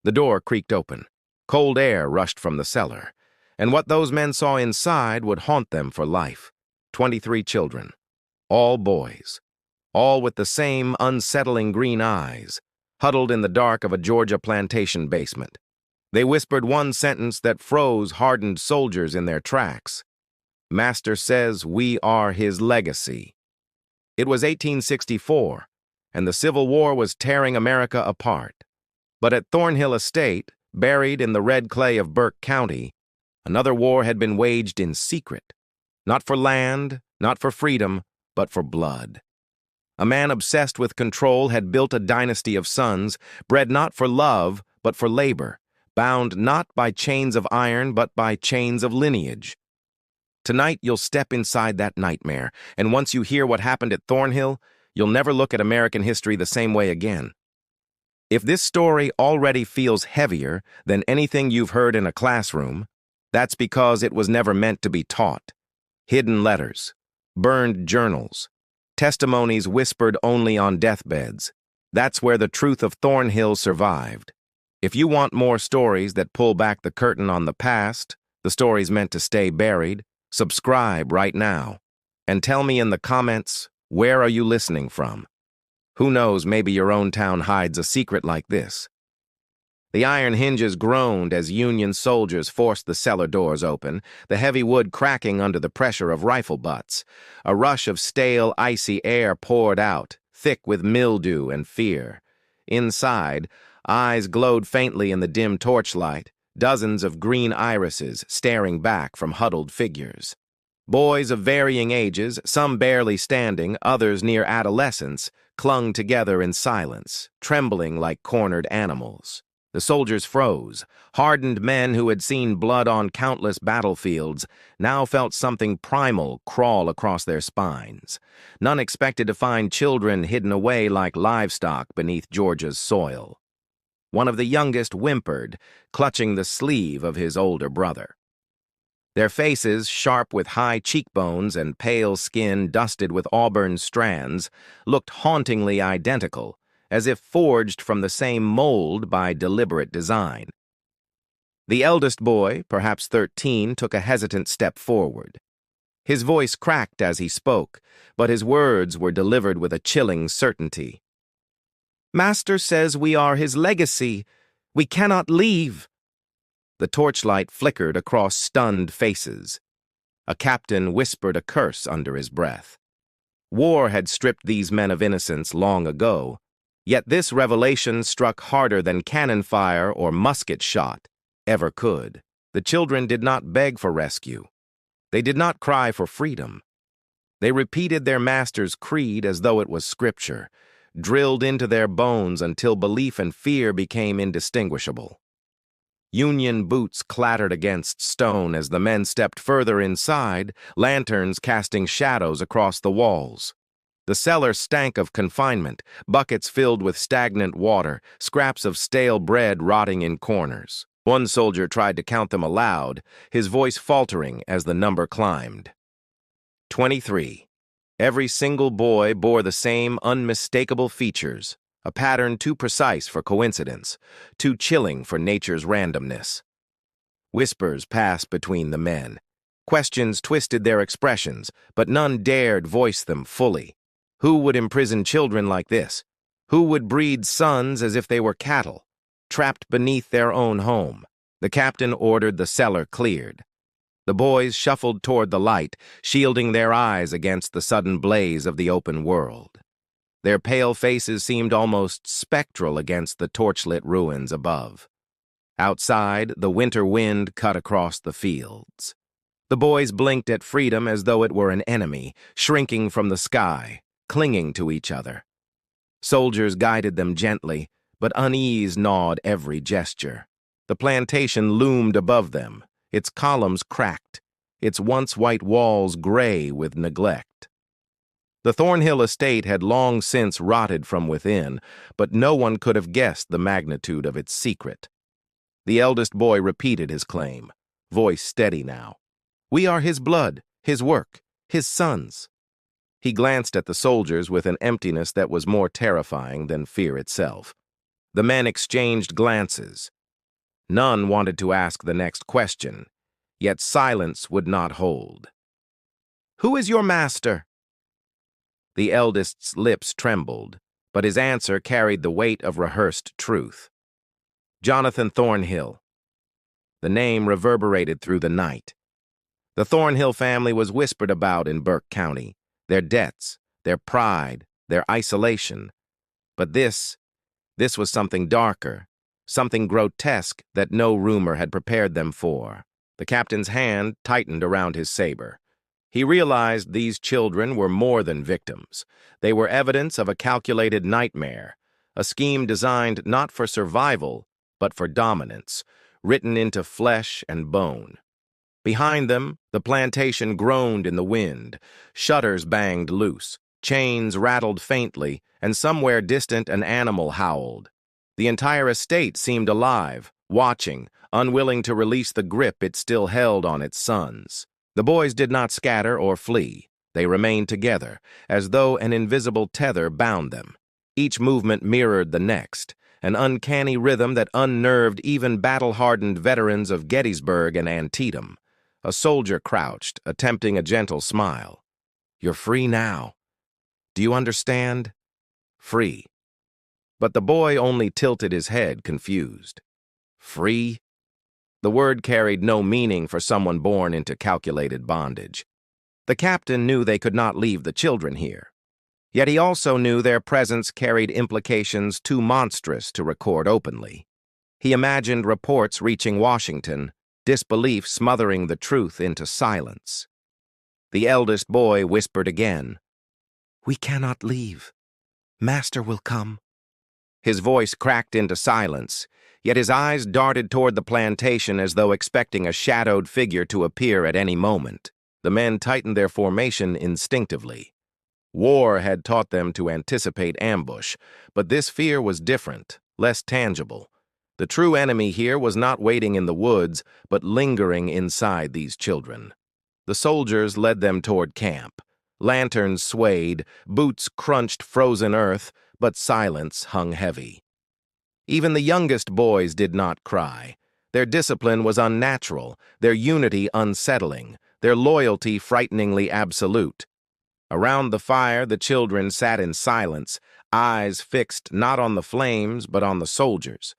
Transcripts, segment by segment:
The door creaked open. Cold air rushed from the cellar, and what those men saw inside would haunt them for life. 23 children, all boys, all with the same unsettling green eyes, huddled in the dark of a Georgia plantation basement. They whispered one sentence that froze hardened soldiers in their tracks. "Master says we are his legacy." It was 1864, and the Civil War was tearing America apart. But at Thornhill Estate, buried in the red clay of Burke County, another war had been waged in secret. Not for land, not for freedom, but for blood. A man obsessed with control had built a dynasty of sons, bred not for love, but for labor, bound not by chains of iron, but by chains of lineage. Tonight, you'll step inside that nightmare, and once you hear what happened at Thornhill, you'll never look at American history the same way again. If this story already feels heavier than anything you've heard in a classroom, that's because it was never meant to be taught. Hidden letters, burned journals, testimonies whispered only on deathbeds. That's where the truth of Thornhill survived. If you want more stories that pull back the curtain on the past, the stories meant to stay buried, subscribe right now. And tell me in the comments, where are you listening from? Who knows, maybe your own town hides a secret like this. The iron hinges groaned as Union soldiers forced the cellar doors open, the heavy wood cracking under the pressure of rifle butts. A rush of stale, icy air poured out, thick with mildew and fear. Inside, eyes glowed faintly in the dim torchlight, dozens of green irises staring back from huddled figures. Boys of varying ages, some barely standing, others near adolescence, clung together in silence, trembling like cornered animals. The soldiers froze. Hardened men who had seen blood on countless battlefields now felt something primal crawl across their spines. None expected to find children hidden away like livestock beneath Georgia's soil. One of the youngest whimpered, clutching the sleeve of his older brother. Their faces, sharp with high cheekbones and pale skin dusted with auburn strands, looked hauntingly identical, as if forged from the same mold by deliberate design. The eldest boy, perhaps 13, took a hesitant step forward. His voice cracked as he spoke, but his words were delivered with a chilling certainty. "Master says we are his legacy. We cannot leave." The torchlight flickered across stunned faces. A captain whispered a curse under his breath. War had stripped these men of innocence long ago, yet this revelation struck harder than cannon fire or musket shot ever could. The children did not beg for rescue. They did not cry for freedom. They repeated their master's creed as though it was scripture, drilled into their bones until belief and fear became indistinguishable. Union boots clattered against stone as the men stepped further inside, lanterns casting shadows across the walls. The cellar stank of confinement, buckets filled with stagnant water, scraps of stale bread rotting in corners. One soldier tried to count them aloud, his voice faltering as the number climbed. 23. Every single boy bore the same unmistakable features, a pattern too precise for coincidence, too chilling for nature's randomness. Whispers passed between the men. Questions twisted their expressions, but none dared voice them fully. Who would imprison children like this? Who would breed sons as if they were cattle, trapped beneath their own home? The captain ordered the cellar cleared. The boys shuffled toward the light, shielding their eyes against the sudden blaze of the open world. Their pale faces seemed almost spectral against the torchlit ruins above. Outside, the winter wind cut across the fields. The boys blinked at freedom as though it were an enemy, shrinking from the sky, clinging to each other. Soldiers guided them gently, but unease gnawed every gesture. The plantation loomed above them, its columns cracked, its once white walls gray with neglect. The Thornhill Estate had long since rotted from within, but no one could have guessed the magnitude of its secret. The eldest boy repeated his claim, voice steady now. "We are his blood, his work, his sons." He glanced at the soldiers with an emptiness that was more terrifying than fear itself. The men exchanged glances, None wanted to ask the next question, yet silence would not hold. "Who is your master?" The eldest's lips trembled, but his answer carried the weight of rehearsed truth. "Jonathan Thornhill." The name reverberated through the night. The Thornhill family was whispered about in Burke County, their debts, their pride, their isolation. But this was something darker, something grotesque that no rumor had prepared them for. The captain's hand tightened around his saber. He realized these children were more than victims. They were evidence of a calculated nightmare, a scheme designed not for survival, but for dominance, written into flesh and bone. Behind them, the plantation groaned in the wind, shutters banged loose, chains rattled faintly, and somewhere distant an animal howled. The entire estate seemed alive, watching, unwilling to release the grip it still held on its sons. The boys did not scatter or flee. They remained together, as though an invisible tether bound them. Each movement mirrored the next, an uncanny rhythm that unnerved even battle-hardened veterans of Gettysburg and Antietam. A soldier crouched, attempting a gentle smile. "You're free now. Do you understand? Free." But the boy only tilted his head, confused. Free? The word carried no meaning for someone born into calculated bondage. The captain knew they could not leave the children here. Yet he also knew their presence carried implications too monstrous to record openly. He imagined reports reaching Washington, disbelief smothering the truth into silence. The eldest boy whispered again, "We cannot leave. Master will come." His voice cracked into silence, yet his eyes darted toward the plantation as though expecting a shadowed figure to appear at any moment. The men tightened their formation instinctively. War had taught them to anticipate ambush, but this fear was different, less tangible. The true enemy here was not waiting in the woods, but lingering inside these children. The soldiers led them toward camp. Lanterns swayed, boots crunched frozen earth, but silence hung heavy. Even the youngest boys did not cry. Their discipline was unnatural, their unity unsettling, their loyalty frighteningly absolute. Around the fire, the children sat in silence, eyes fixed not on the flames but on the soldiers.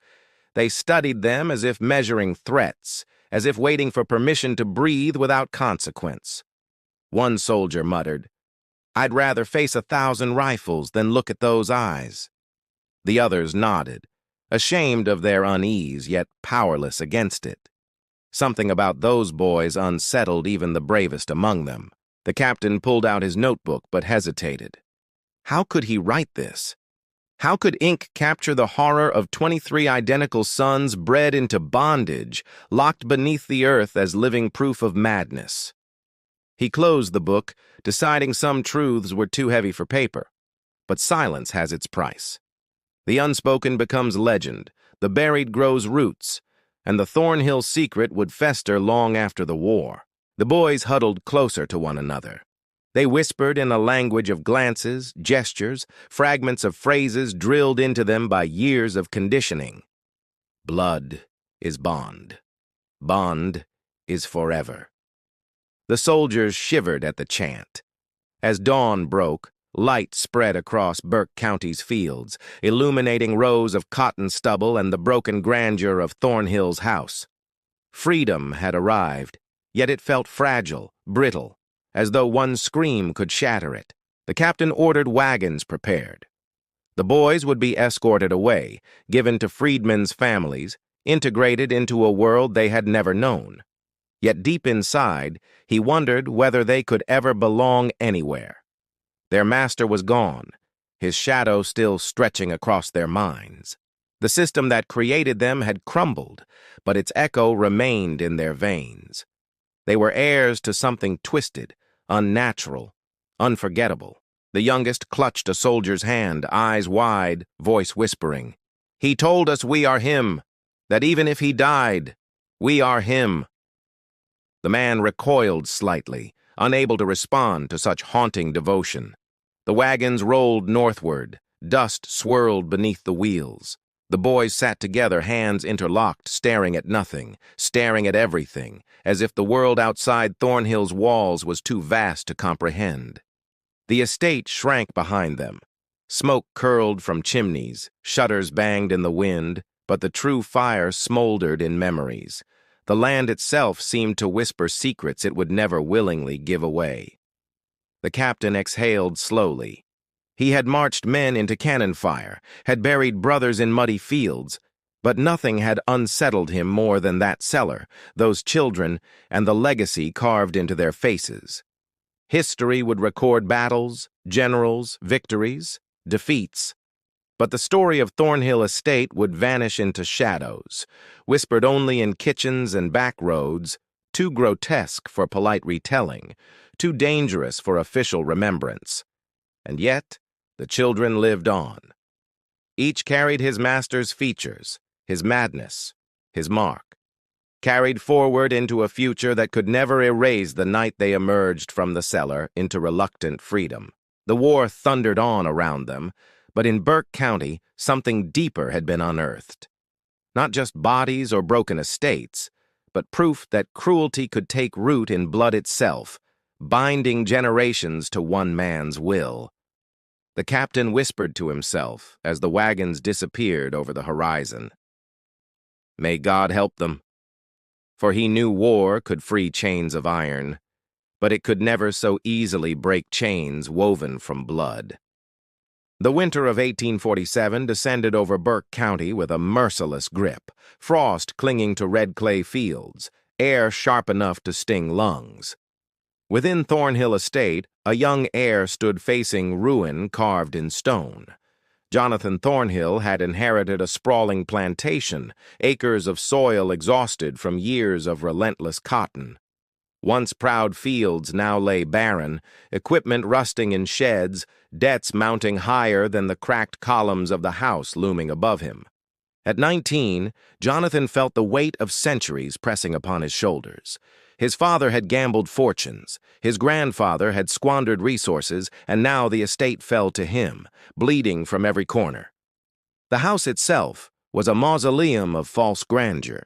They studied them as if measuring threats, as if waiting for permission to breathe without consequence. One soldier muttered, "I'd rather face 1,000 rifles than look at those eyes." The others nodded, ashamed of their unease, yet powerless against it. Something about those boys unsettled even the bravest among them. The captain pulled out his notebook but hesitated. How could he write this? How could ink capture the horror of 23 identical sons bred into bondage, locked beneath the earth as living proof of madness? He closed the book, deciding some truths were too heavy for paper. But silence has its price. The unspoken becomes legend, the buried grows roots, and the Thornhill secret would fester long after the war. The boys huddled closer to one another. They whispered in a language of glances, gestures, fragments of phrases drilled into them by years of conditioning. Blood is bond. Bond is forever. The soldiers shivered at the chant. As dawn broke, light spread across Burke County's fields, illuminating rows of cotton stubble and the broken grandeur of Thornhill's house. Freedom had arrived, yet it felt fragile, brittle, as though one scream could shatter it. The captain ordered wagons prepared. The boys would be escorted away, given to freedmen's families, integrated into a world they had never known. Yet deep inside, he wondered whether they could ever belong anywhere. Their master was gone, his shadow still stretching across their minds. The system that created them had crumbled, but its echo remained in their veins. They were heirs to something twisted, unnatural, unforgettable. The youngest clutched a soldier's hand, eyes wide, voice whispering. "He told us we are him, that even if he died, we are him." The man recoiled slightly, unable to respond to such haunting devotion. The wagons rolled northward, dust swirled beneath the wheels. The boys sat together, hands interlocked, staring at nothing, staring at everything, as if the world outside Thornhill's walls was too vast to comprehend. The estate shrank behind them. Smoke curled from chimneys, shutters banged in the wind, but the true fire smoldered in memories. The land itself seemed to whisper secrets it would never willingly give away. The captain exhaled slowly. He had marched men into cannon fire, had buried brothers in muddy fields, but nothing had unsettled him more than that cellar, those children, and the legacy carved into their faces. History would record battles, generals, victories, defeats, but the story of Thornhill Estate would vanish into shadows, whispered only in kitchens and back roads, too grotesque for polite retelling, too dangerous for official remembrance. And yet, the children lived on. Each carried his master's features, his madness, his mark, carried forward into a future that could never erase the night they emerged from the cellar into reluctant freedom. The war thundered on around them, but in Burke County, something deeper had been unearthed. Not just bodies or broken estates, but proof that cruelty could take root in blood itself, binding generations to one man's will. The captain whispered to himself as the wagons disappeared over the horizon. May God help them. For he knew war could free chains of iron, but it could never so easily break chains woven from blood. The winter of 1847 descended over Burke County with a merciless grip, frost clinging to red clay fields, air sharp enough to sting lungs. Within Thornhill Estate, a young heir stood facing ruin carved in stone. Jonathan Thornhill had inherited a sprawling plantation, acres of soil exhausted from years of relentless cotton. Once proud fields now lay barren, equipment rusting in sheds, debts mounting higher than the cracked columns of the house looming above him. At 19, Jonathan felt the weight of centuries pressing upon his shoulders. His father had gambled fortunes, his grandfather had squandered resources, and now the estate fell to him, bleeding from every corner. The house itself was a mausoleum of false grandeur.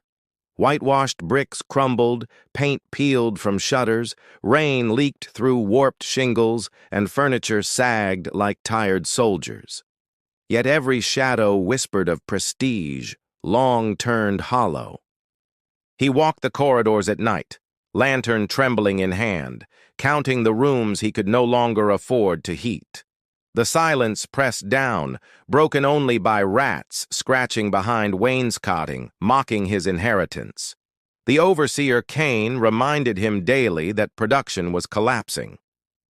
Whitewashed bricks crumbled, paint peeled from shutters, rain leaked through warped shingles, and furniture sagged like tired soldiers. Yet every shadow whispered of prestige, long turned hollow. He walked the corridors at night, lantern trembling in hand, counting the rooms he could no longer afford to heat. The silence pressed down, broken only by rats scratching behind wainscoting, mocking his inheritance. The overseer Kane reminded him daily that production was collapsing.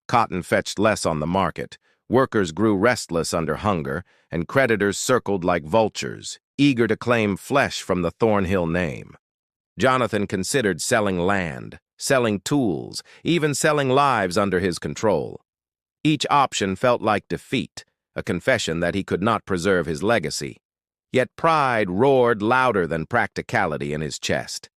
Cotton fetched less on the market, workers grew restless under hunger, and creditors circled like vultures, eager to claim flesh from the Thornhill name. Jonathan considered selling land, selling tools, even selling lives under his control. Each option felt like defeat, a confession that he could not preserve his legacy. Yet pride roared louder than practicality in his chest.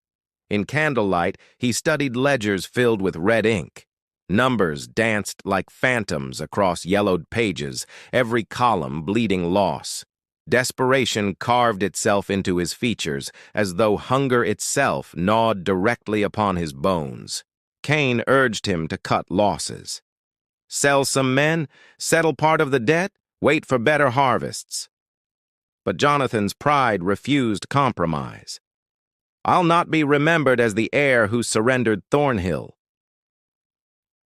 In candlelight, he studied ledgers filled with red ink. Numbers danced like phantoms across yellowed pages, every column bleeding loss. Desperation carved itself into his features, as though hunger itself gnawed directly upon his bones. Kane urged him to cut losses. Sell some men, settle part of the debt, wait for better harvests. But Jonathan's pride refused compromise. I'll not be remembered as the heir who surrendered Thornhill.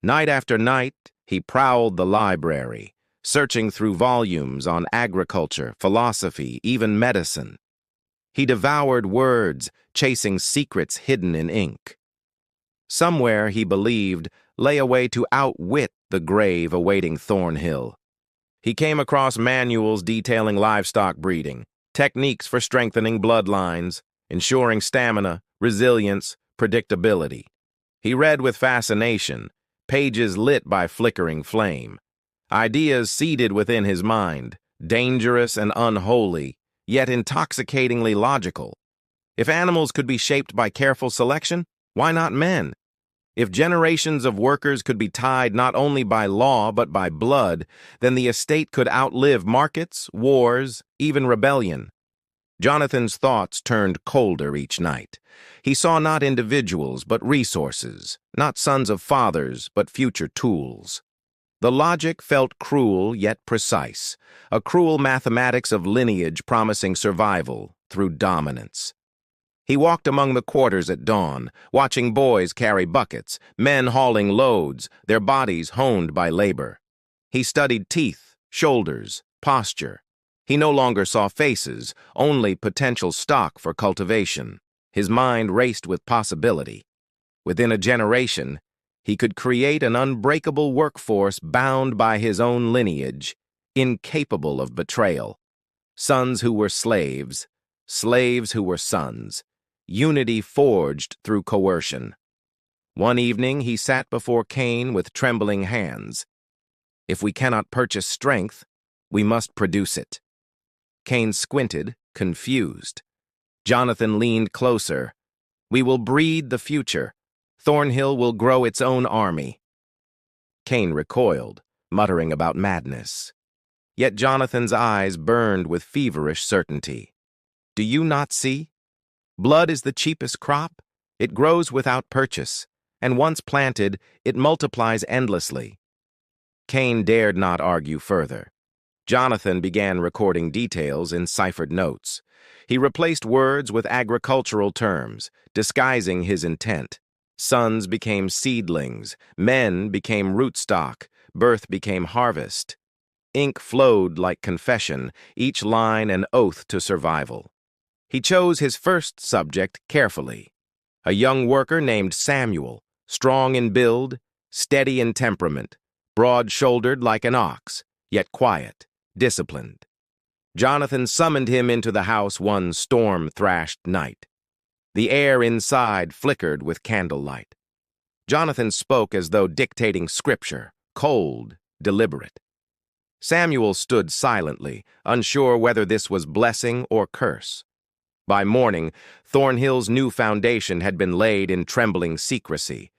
Night after night, he prowled the library, searching through volumes on agriculture, philosophy, even medicine. He devoured words, chasing secrets hidden in ink. Somewhere, he believed, lay a way to outwit the grave awaiting Thornhill. He came across manuals detailing livestock breeding, techniques for strengthening bloodlines, ensuring stamina, resilience, predictability. He read with fascination, pages lit by flickering flame. Ideas seeded within his mind, dangerous and unholy, yet intoxicatingly logical. If animals could be shaped by careful selection, why not men? If generations of workers could be tied not only by law but by blood, then the estate could outlive markets, wars, even rebellion. Jonathan's thoughts turned colder each night. He saw not individuals, but resources, not sons of fathers, but future tools. The logic felt cruel yet precise, a cruel mathematics of lineage promising survival through dominance. He walked among the quarters at dawn, watching boys carry buckets, men hauling loads, their bodies honed by labor. He studied teeth, shoulders, posture. He no longer saw faces, only potential stock for cultivation. His mind raced with possibility. Within a generation, he could create an unbreakable workforce bound by his own lineage, incapable of betrayal. Sons who were slaves, slaves who were sons, unity forged through coercion. One evening he sat before Cain with trembling hands. If we cannot purchase strength, we must produce it. Cain squinted, confused. Jonathan leaned closer. We will breed the future. Thornhill will grow its own army. Cain recoiled, muttering about madness. Yet Jonathan's eyes burned with feverish certainty. Do you not see? Blood is the cheapest crop. It grows without purchase, and once planted, it multiplies endlessly. Cain dared not argue further. Jonathan began recording details in ciphered notes. He replaced words with agricultural terms, disguising his intent. Sons became seedlings, men became rootstock, birth became harvest. Ink flowed like confession, each line an oath to survival. He chose his first subject carefully. A young worker named Samuel, strong in build, steady in temperament, broad-shouldered like an ox, yet quiet, disciplined. Jonathan summoned him into the house one storm-thrashed night. The air inside flickered with candlelight. Jonathan spoke as though dictating scripture, cold, deliberate. Samuel stood silently, unsure whether this was blessing or curse. By morning, Thornhill's new foundation had been laid in trembling secrecy.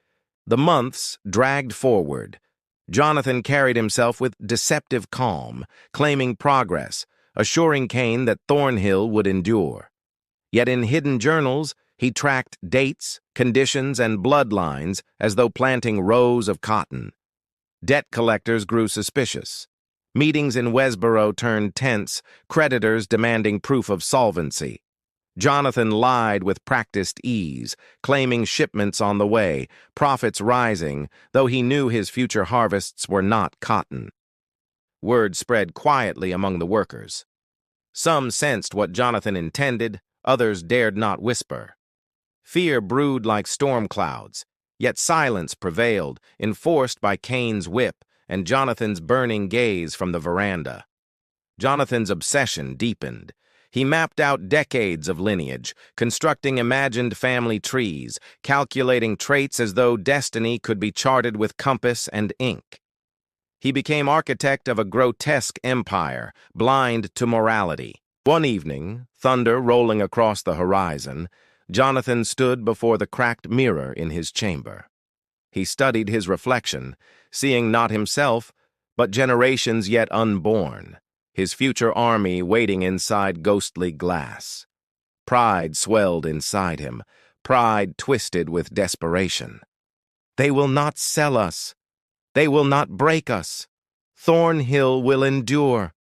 The months dragged forward. Jonathan carried himself with deceptive calm, claiming progress, assuring Cain that Thornhill would endure. Yet in hidden journals, he tracked dates, conditions, and bloodlines as though planting rows of cotton. Debt collectors grew suspicious. Meetings in Wesboro turned tense, creditors demanding proof of solvency. Jonathan lied with practiced ease, claiming shipments on the way, profits rising, though he knew his future harvests were not cotton. Word spread quietly among the workers. Some sensed what Jonathan intended, others dared not whisper. Fear brewed like storm clouds, yet silence prevailed, enforced by Cain's whip and Jonathan's burning gaze from the veranda. Jonathan's obsession deepened. He mapped out decades of lineage, constructing imagined family trees, calculating traits as though destiny could be charted with compass and ink. He became architect of a grotesque empire, blind to morality. One evening, thunder rolling across the horizon, Jonathan stood before the cracked mirror in his chamber. He studied his reflection, seeing not himself, but generations yet unborn, his future army waiting inside ghostly glass. Pride swelled inside him, pride twisted with desperation. They will not sell us. They will not break us. Thornhill will endure.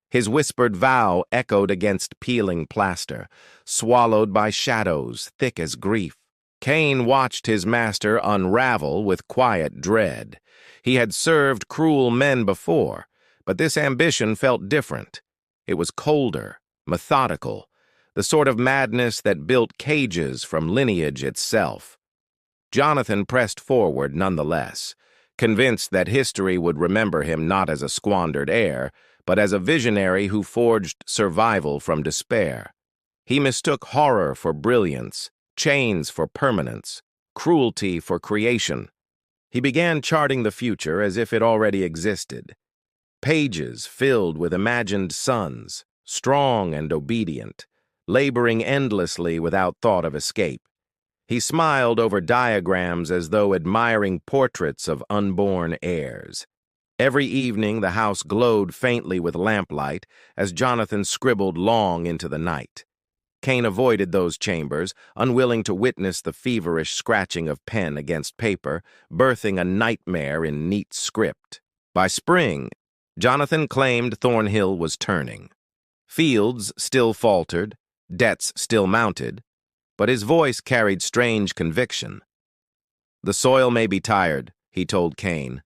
His whispered vow echoed against peeling plaster, swallowed by shadows thick as grief. Cain watched his master unravel with quiet dread. He had served cruel men before, but this ambition felt different. It was colder, methodical, the sort of madness that built cages from lineage itself. Jonathan pressed forward nonetheless, convinced that history would remember him not as a squandered heir, but as a visionary who forged survival from despair. He mistook horror for brilliance, chains for permanence, cruelty for creation. He began charting the future as if it already existed. Pages filled with imagined sons, strong and obedient, laboring endlessly without thought of escape. He smiled over diagrams as though admiring portraits of unborn heirs. Every evening the house glowed faintly with lamplight as Jonathan scribbled long into the night. Cain avoided those chambers, unwilling to witness the feverish scratching of pen against paper, birthing a nightmare in neat script. By spring, Jonathan claimed Thornhill was turning. Fields still faltered, debts still mounted, but his voice carried strange conviction. "The soil may be tired," he told Cain,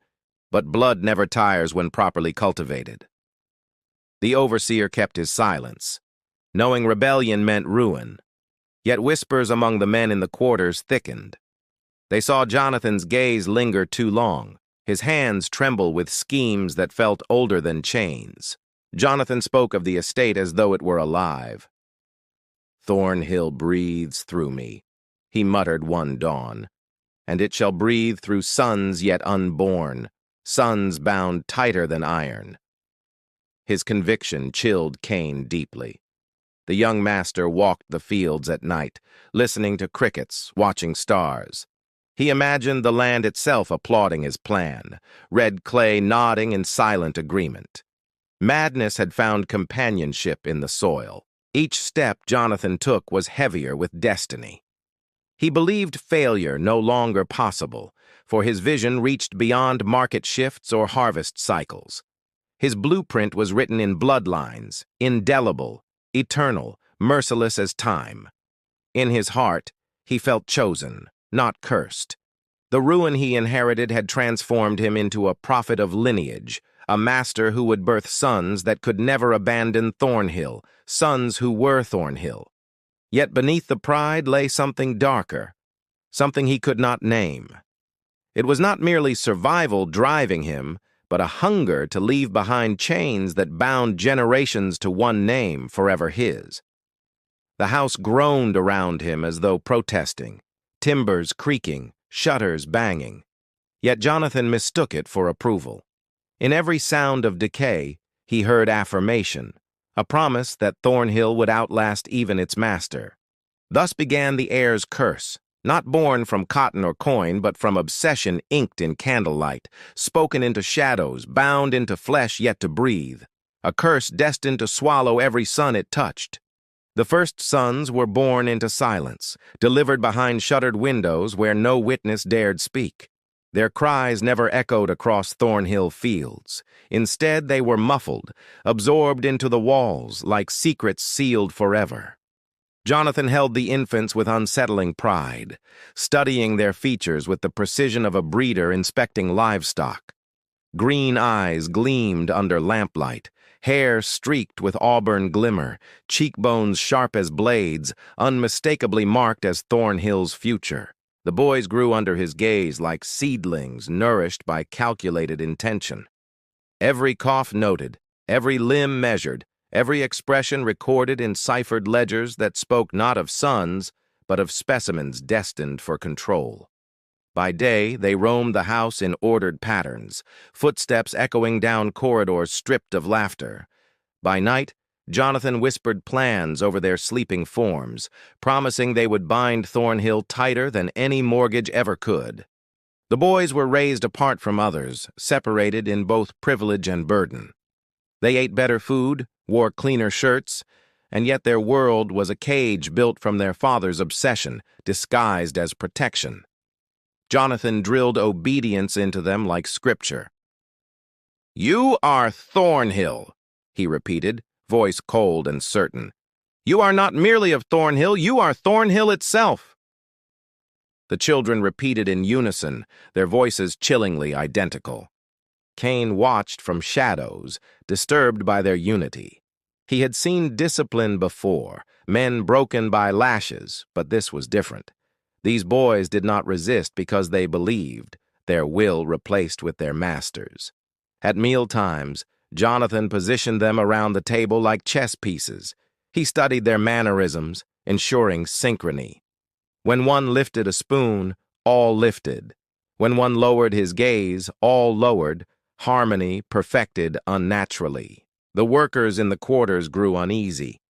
"but blood never tires when properly cultivated." The overseer kept his silence, knowing rebellion meant ruin, yet whispers among the men in the quarters thickened. They saw Jonathan's gaze linger too long, his hands tremble with schemes that felt older than chains. Jonathan spoke of the estate as though it were alive. "Thornhill breathes through me," he muttered one dawn, "and it shall breathe through sons yet unborn, sons bound tighter than iron." His conviction chilled Cain deeply. The young master walked the fields at night, listening to crickets, watching stars. He imagined the land itself applauding his plan, red clay nodding in silent agreement. Madness had found companionship in the soil. Each step Jonathan took was heavier with destiny. He believed failure no longer possible, for his vision reached beyond market shifts or harvest cycles. His blueprint was written in bloodlines, indelible, eternal, merciless as time. In his heart, he felt chosen, not cursed. The ruin he inherited had transformed him into a prophet of lineage, a master who would birth sons that could never abandon Thornhill, sons who were Thornhill. Yet beneath the pride lay something darker, something he could not name. It was not merely survival driving him, but a hunger to leave behind chains that bound generations to one name, forever his. The house groaned around him as though protesting, timbers creaking, shutters banging. Yet Jonathan mistook it for approval. In every sound of decay, he heard affirmation, a promise that Thornhill would outlast even its master. Thus began the heir's curse, not born from cotton or coin, but from obsession inked in candlelight, spoken into shadows, bound into flesh yet to breathe, a curse destined to swallow every son it touched. The first sons were born into silence, delivered behind shuttered windows where no witness dared speak. Their cries never echoed across Thornhill fields. Instead, they were muffled, absorbed into the walls like secrets sealed forever. Jonathan held the infants with unsettling pride, studying their features with the precision of a breeder inspecting livestock. Green eyes gleamed under lamplight, hair streaked with auburn glimmer, cheekbones sharp as blades, unmistakably marked as Thornhill's future. The boys grew under his gaze like seedlings nourished by calculated intention. Every cough noted, every limb measured, every expression recorded in ciphered ledgers that spoke not of sons, but of specimens destined for control. By day, they roamed the house in ordered patterns, footsteps echoing down corridors stripped of laughter. By night, Jonathan whispered plans over their sleeping forms, promising they would bind Thornhill tighter than any mortgage ever could. The boys were raised apart from others, separated in both privilege and burden. They ate better food, wore cleaner shirts, and yet their world was a cage built from their father's obsession, disguised as protection. Jonathan drilled obedience into them like scripture. "You are Thornhill," he repeated, voice cold and certain. "You are not merely of Thornhill, you are Thornhill itself." The children repeated in unison, their voices chillingly identical. Cain watched from shadows, disturbed by their unity. He had seen discipline before, men broken by lashes, but this was different. These boys did not resist because they believed, their will replaced with their master's. At meal times, Jonathan positioned them around the table like chess pieces. He studied their mannerisms, ensuring synchrony. When one lifted a spoon, all lifted. When one lowered his gaze, all lowered, harmony perfected unnaturally. The workers in the quarters grew uneasy.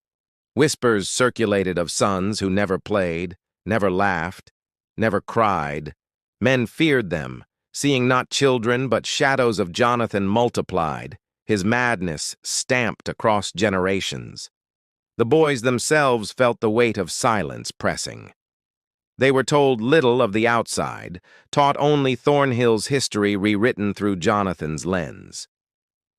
Whispers circulated of sons who never played, never laughed, never cried. Men feared them, Seeing not children but shadows of Jonathan multiplied, his madness stamped across generations. The boys themselves felt the weight of silence pressing. They were told little of the outside, taught only Thornhill's history rewritten through Jonathan's lens.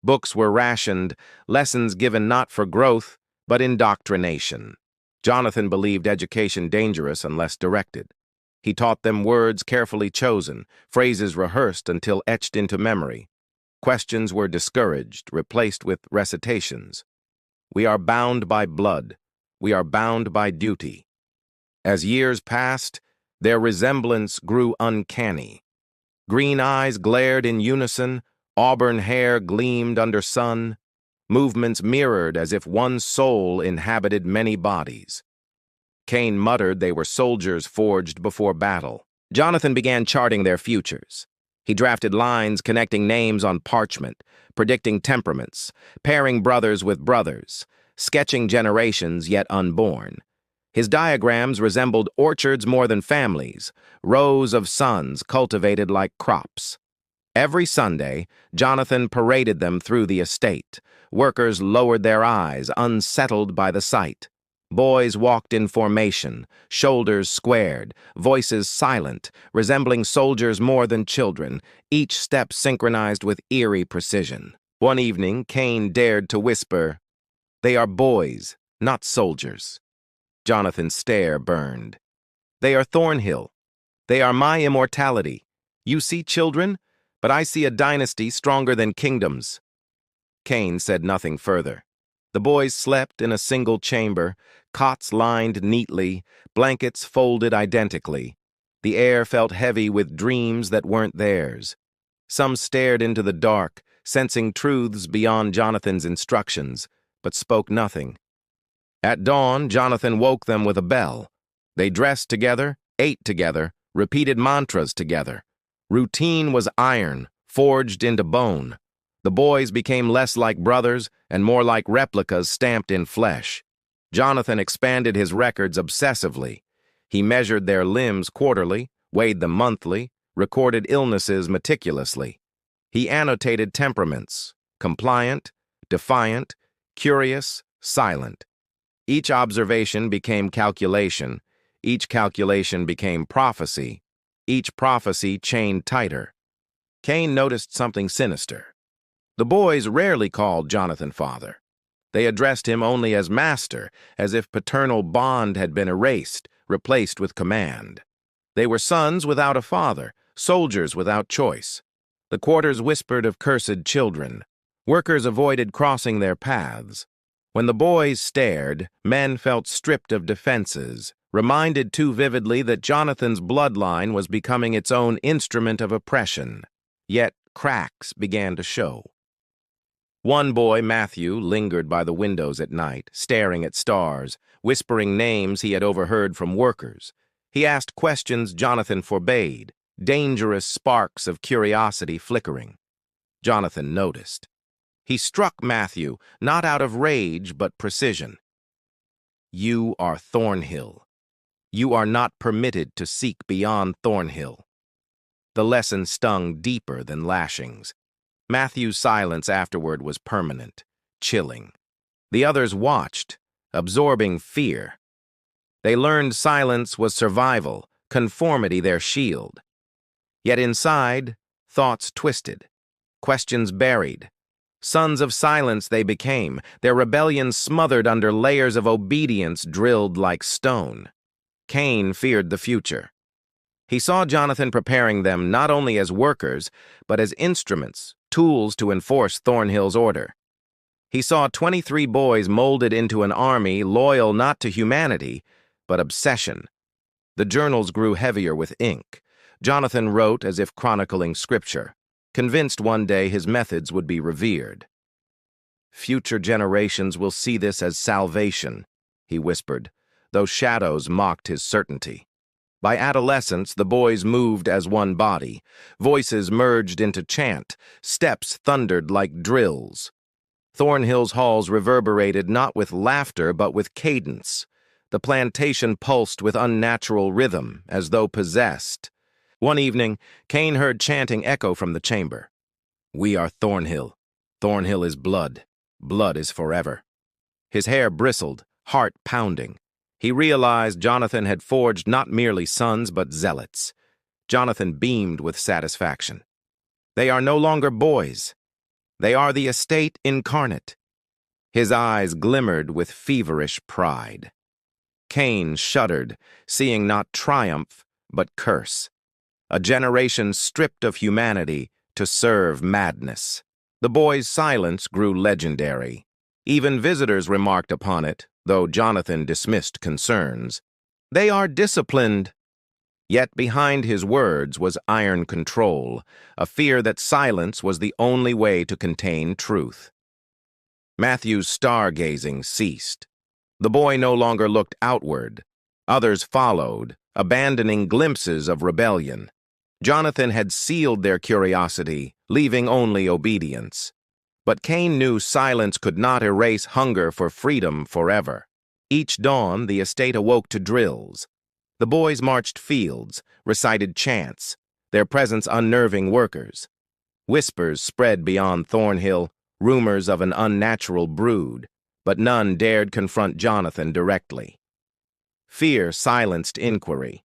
Books were rationed, lessons given not for growth, but indoctrination. Jonathan believed education dangerous unless directed. He taught them words carefully chosen, phrases rehearsed until etched into memory. Questions were discouraged, replaced with recitations. We are bound by blood. We are bound by duty. As years passed, their resemblance grew uncanny. Green eyes glared in unison, auburn hair gleamed under sun, movements mirrored as if one soul inhabited many bodies. Cain muttered they were soldiers forged before battle. Jonathan began charting their futures. He drafted lines connecting names on parchment, predicting temperaments, pairing brothers with brothers, sketching generations yet unborn. His diagrams resembled orchards more than families, rows of sons cultivated like crops. Every Sunday, Jonathan paraded them through the estate. Workers lowered their eyes, unsettled by the sight. Boys walked in formation, shoulders squared, voices silent, resembling soldiers more than children, each step synchronized with eerie precision. One evening, Cain dared to whisper, "They are boys, not soldiers." Jonathan's stare burned. "They are Thornhill. They are my immortality. You see children, but I see a dynasty stronger than kingdoms." Cain said nothing further. The boys slept in a single chamber, cots lined neatly, blankets folded identically. The air felt heavy with dreams that weren't theirs. Some stared into the dark, sensing truths beyond Jonathan's instructions, but spoke nothing. At dawn, Jonathan woke them with a bell. They dressed together, ate together, repeated mantras together. Routine was iron, forged into bone. The boys became less like brothers and more like replicas stamped in flesh. Jonathan expanded his records obsessively. He measured their limbs quarterly, weighed them monthly, recorded illnesses meticulously. He annotated temperaments: compliant, defiant, curious, silent. Each observation became calculation. Each calculation became prophecy. Each prophecy chained tighter. Cain noticed something sinister. The boys rarely called Jonathan father. They addressed him only as master, as if paternal bond had been erased, replaced with command. They were sons without a father, soldiers without choice. The quarters whispered of cursed children. Workers avoided crossing their paths. When the boys stared, men felt stripped of defenses, reminded too vividly that Jonathan's bloodline was becoming its own instrument of oppression. Yet cracks began to show. One boy, Matthew, lingered by the windows at night, staring at stars, whispering names he had overheard from workers. He asked questions Jonathan forbade, dangerous sparks of curiosity flickering. Jonathan noticed. He struck Matthew, not out of rage but precision. "You are Thornhill. You are not permitted to seek beyond Thornhill." The lesson stung deeper than lashings. Matthew's silence afterward was permanent, chilling. The others watched, absorbing fear. They learned silence was survival, conformity their shield. Yet inside, thoughts twisted, questions buried. Sons of silence they became, their rebellion smothered under layers of obedience drilled like stone. Cain feared the future. He saw Jonathan preparing them not only as workers, but as instruments, tools to enforce Thornhill's order. He saw 23 boys molded into an army loyal not to humanity, but obsession. The journals grew heavier with ink. Jonathan wrote as if chronicling scripture, convinced one day his methods would be revered. "Future generations will see this as salvation," he whispered, though shadows mocked his certainty. By adolescence, the boys moved as one body. Voices merged into chant. Steps thundered like drills. Thornhill's halls reverberated not with laughter but with cadence. The plantation pulsed with unnatural rhythm, as though possessed. One evening, Cain heard chanting echo from the chamber. "We are Thornhill. Thornhill is blood. Blood is forever." His hair bristled, heart pounding. He realized Jonathan had forged not merely sons but zealots. Jonathan beamed with satisfaction. They are no longer boys. They are the estate incarnate. His eyes glimmered with feverish pride. Cain shuddered, seeing not triumph but curse. A generation stripped of humanity to serve madness. The boy's silence grew legendary. Even visitors remarked upon it, though Jonathan dismissed concerns. They are disciplined. Yet behind his words was iron control, a fear that silence was the only way to contain truth. Matthew's stargazing ceased. The boy no longer looked outward. Others followed, abandoning glimpses of rebellion. Jonathan had sealed their curiosity, leaving only obedience. But Cain knew silence could not erase hunger for freedom forever. Each dawn, the estate awoke to drills. The boys marched fields, recited chants, their presence unnerving workers. Whispers spread beyond Thornhill, rumors of an unnatural brood, but none dared confront Jonathan directly. Fear silenced inquiry.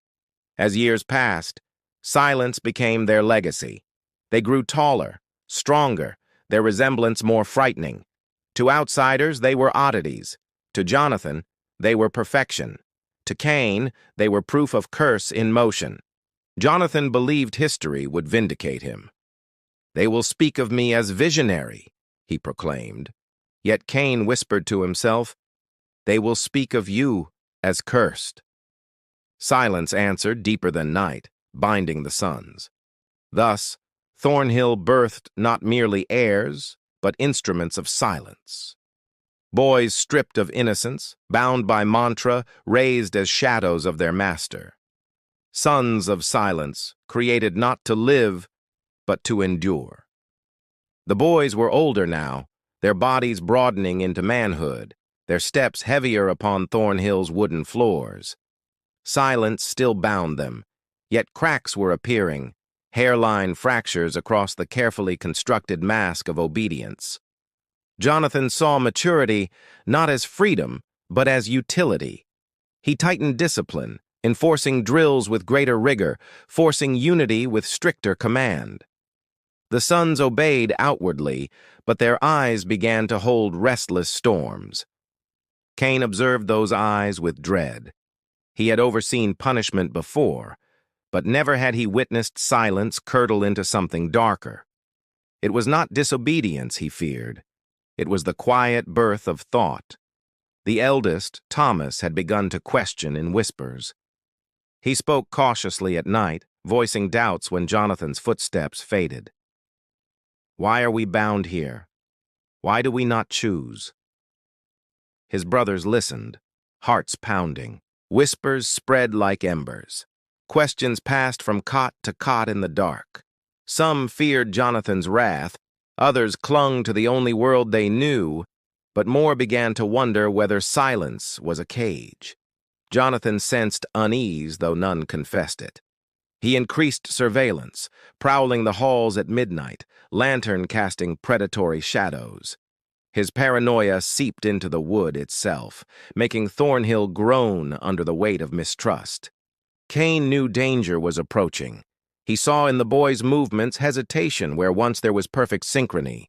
As years passed, silence became their legacy. They grew taller, stronger, their resemblance more frightening. To outsiders, they were oddities. To Jonathan, they were perfection. To Cain, they were proof of curse in motion. Jonathan believed history would vindicate him. "They will speak of me as visionary," he proclaimed. Yet Cain whispered to himself, "They will speak of you as cursed." Silence answered deeper than night, binding the suns. Thus, Thornhill birthed not merely heirs, but instruments of silence. Boys stripped of innocence, bound by mantra, raised as shadows of their master. Sons of silence, created not to live, but to endure. The boys were older now, their bodies broadening into manhood, their steps heavier upon Thornhill's wooden floors. Silence still bound them, yet cracks were appearing, hairline fractures across the carefully constructed mask of obedience. Jonathan saw maturity not as freedom, but as utility. He tightened discipline, enforcing drills with greater rigor, forcing unity with stricter command. The sons obeyed outwardly, but their eyes began to hold restless storms. Cain observed those eyes with dread. He had overseen punishment before, but never had he witnessed silence curdle into something darker. It was not disobedience he feared. It was the quiet birth of thought. The eldest, Thomas, had begun to question in whispers. He spoke cautiously at night, voicing doubts when Jonathan's footsteps faded. "Why are we bound here? Why do we not choose?" His brothers listened, hearts pounding. Whispers spread like embers. Questions passed from cot to cot in the dark. Some feared Jonathan's wrath, others clung to the only world they knew, but more began to wonder whether silence was a cage. Jonathan sensed unease, though none confessed it. He increased surveillance, prowling the halls at midnight, lantern casting predatory shadows. His paranoia seeped into the wood itself, making Thornhill groan under the weight of mistrust. Cain knew danger was approaching. He saw in the boys' movements hesitation where once there was perfect synchrony.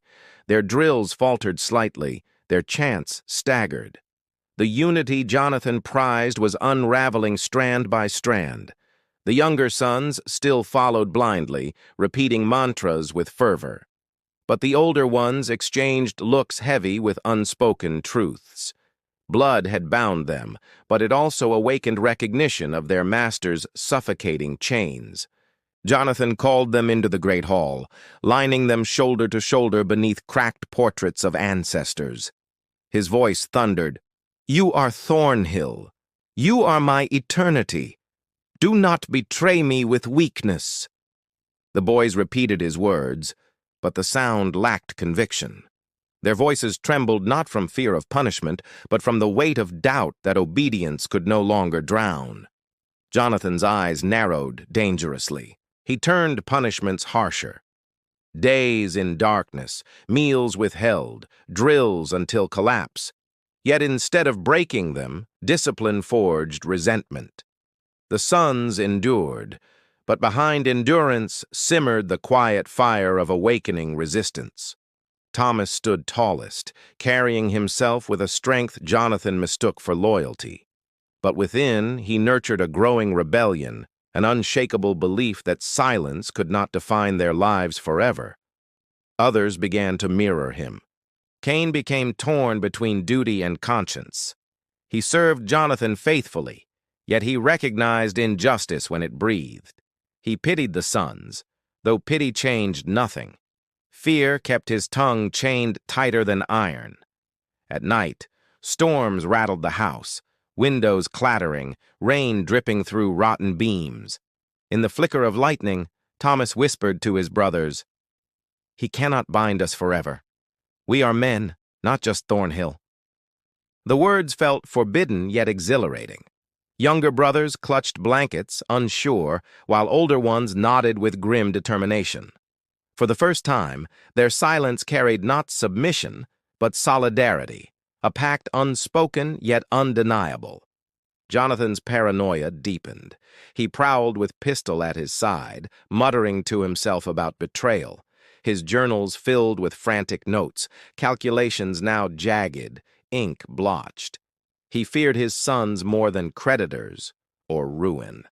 Their drills faltered slightly, their chants staggered. The unity Jonathan prized was unraveling strand by strand. The younger sons still followed blindly, repeating mantras with fervor. But the older ones exchanged looks heavy with unspoken truths. Blood had bound them, but it also awakened recognition of their master's suffocating chains. Jonathan called them into the great hall, lining them shoulder to shoulder beneath cracked portraits of ancestors. His voice thundered, "You are Thornhill. You are my eternity. Do not betray me with weakness." The boys repeated his words, but the sound lacked conviction. Their voices trembled not from fear of punishment, but from the weight of doubt that obedience could no longer drown. Jonathan's eyes narrowed dangerously. He turned punishments harsher. Days in darkness, meals withheld, drills until collapse. Yet instead of breaking them, discipline forged resentment. The sons endured, but behind endurance simmered the quiet fire of awakening resistance. Thomas stood tallest, carrying himself with a strength Jonathan mistook for loyalty. But within, he nurtured a growing rebellion, an unshakable belief that silence could not define their lives forever. Others began to mirror him. Cain became torn between duty and conscience. He served Jonathan faithfully, yet he recognized injustice when it breathed. He pitied the sons, though pity changed nothing. Fear kept his tongue chained tighter than iron. At night, storms rattled the house, windows clattering, rain dripping through rotten beams. In the flicker of lightning, Thomas whispered to his brothers, "He cannot bind us forever. We are men, not just Thornhill." The words felt forbidden yet exhilarating. Younger brothers clutched blankets, unsure, while older ones nodded with grim determination. For the first time, their silence carried not submission, but solidarity, a pact unspoken yet undeniable. Jonathan's paranoia deepened. He prowled with pistol at his side, muttering to himself about betrayal. His journals filled with frantic notes, calculations now jagged, ink blotched. He feared his sons more than creditors or ruin.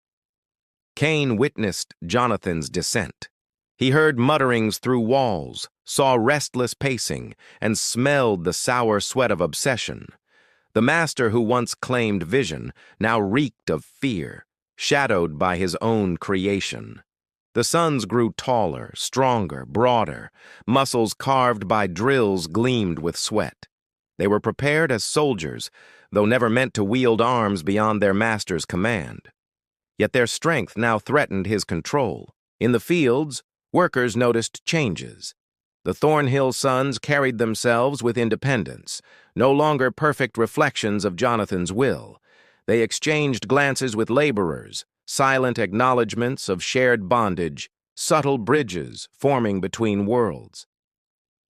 Cain witnessed Jonathan's descent. He heard mutterings through walls, saw restless pacing, and smelled the sour sweat of obsession. The master who once claimed vision now reeked of fear, shadowed by his own creation. The sons grew taller, stronger, broader. Muscles carved by drills gleamed with sweat. They were prepared as soldiers, though never meant to wield arms beyond their master's command. Yet their strength now threatened his control. In the fields, workers noticed changes. The Thornhill sons carried themselves with independence, no longer perfect reflections of Jonathan's will. They exchanged glances with laborers, silent acknowledgments of shared bondage, subtle bridges forming between worlds.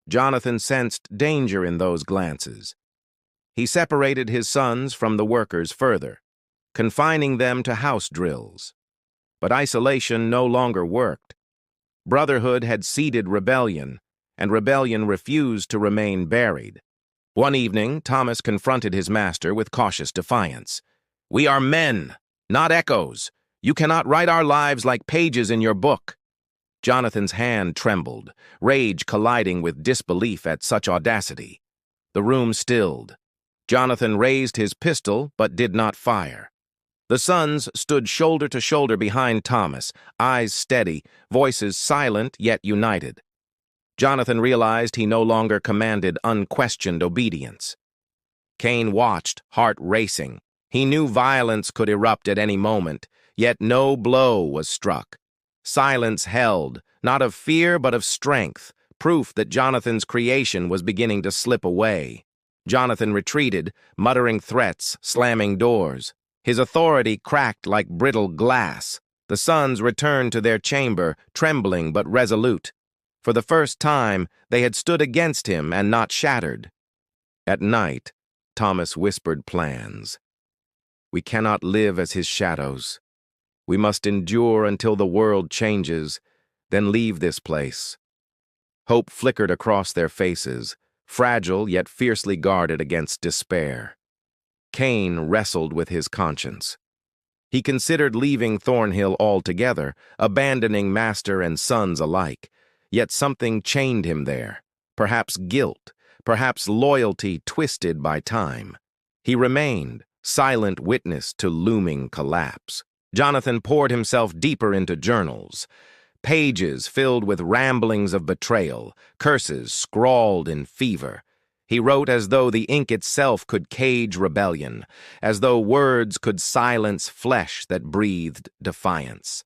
Jonathan sensed danger in those glances. He separated his sons from the workers further, confining them to house drills. But isolation no longer worked. Brotherhood had seeded rebellion, and rebellion refused to remain buried. One evening, Thomas confronted his master with cautious defiance. "We are men, not echoes. You cannot write our lives like pages in your book." Jonathan's hand trembled, rage colliding with disbelief at such audacity. The room stilled. Jonathan raised his pistol but did not fire. The sons stood shoulder to shoulder behind Thomas, eyes steady, voices silent yet united. Jonathan realized he no longer commanded unquestioned obedience. Cain watched, heart racing. He knew violence could erupt at any moment, yet no blow was struck. Silence held, not of fear but of strength, proof that Jonathan's creation was beginning to slip away. Jonathan retreated, muttering threats, slamming doors. His authority cracked like brittle glass. The sons returned to their chamber, trembling but resolute. For the first time, they had stood against him and not shattered. At night, Thomas whispered plans. "We cannot live as his shadows. We must endure until the world changes, then leave this place." Hope flickered across their faces, fragile yet fiercely guarded against despair. Cain wrestled with his conscience. He considered leaving Thornhill altogether, abandoning master and sons alike. Yet something chained him there, perhaps guilt, perhaps loyalty twisted by time. He remained, silent witness to looming collapse. Jonathan poured himself deeper into journals, pages filled with ramblings of betrayal, curses scrawled in fever. He wrote as though the ink itself could cage rebellion, as though words could silence flesh that breathed defiance.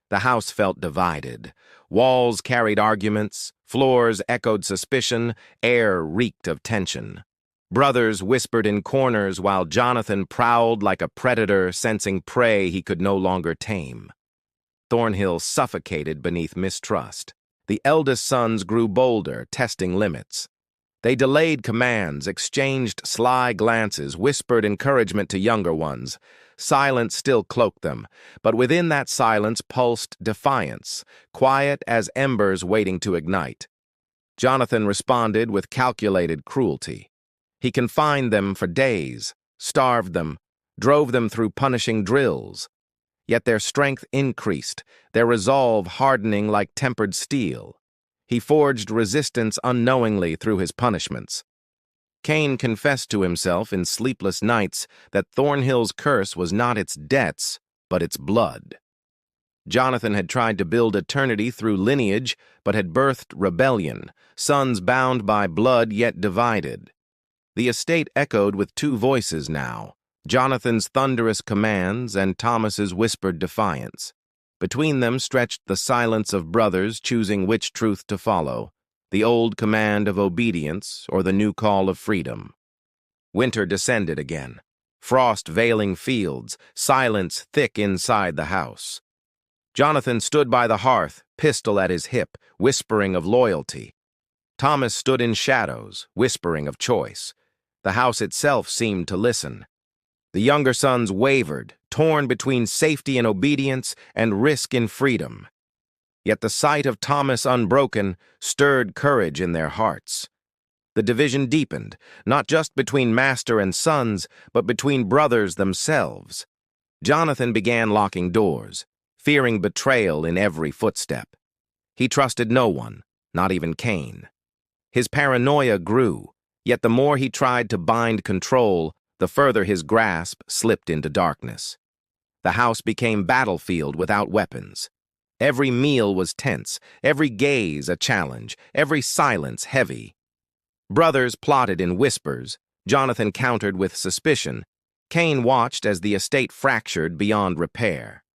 The house felt divided. Walls carried arguments, floors echoed suspicion, air reeked of tension. Brothers whispered in corners while Jonathan prowled like a predator sensing prey he could no longer tame. Thornhill suffocated beneath mistrust. The eldest sons grew bolder, testing limits. They delayed commands, exchanged sly glances, whispered encouragement to younger ones. Silence still cloaked them, but within that silence pulsed defiance, quiet as embers waiting to ignite. Jonathan responded with calculated cruelty. He confined them for days, starved them, drove them through punishing drills. Yet their strength increased, their resolve hardening like tempered steel. He forged resistance unknowingly through his punishments. Cain confessed to himself in sleepless nights that Thornhill's curse was not its debts, but its blood. Jonathan had tried to build eternity through lineage, but had birthed rebellion, sons bound by blood yet divided. The estate echoed with two voices now, Jonathan's thunderous commands and Thomas's whispered defiance. Between them stretched the silence of brothers choosing which truth to follow, the old command of obedience or the new call of freedom. Winter descended again, frost veiling fields, silence thick inside the house. Jonathan stood by the hearth, pistol at his hip, whispering of loyalty. Thomas stood in shadows, whispering of choice. The house itself seemed to listen. The younger sons wavered, torn between safety in obedience and risk in freedom. Yet the sight of Thomas unbroken stirred courage in their hearts. The division deepened, not just between master and sons, but between brothers themselves. Jonathan began locking doors, fearing betrayal in every footstep. He trusted no one, not even Cain. His paranoia grew, yet the more he tried to bind control, the further his grasp slipped into darkness. The house became battlefield without weapons. Every meal was tense, every gaze a challenge, every silence heavy. Brothers plotted in whispers, Jonathan countered with suspicion. Cain watched as the estate fractured beyond repair.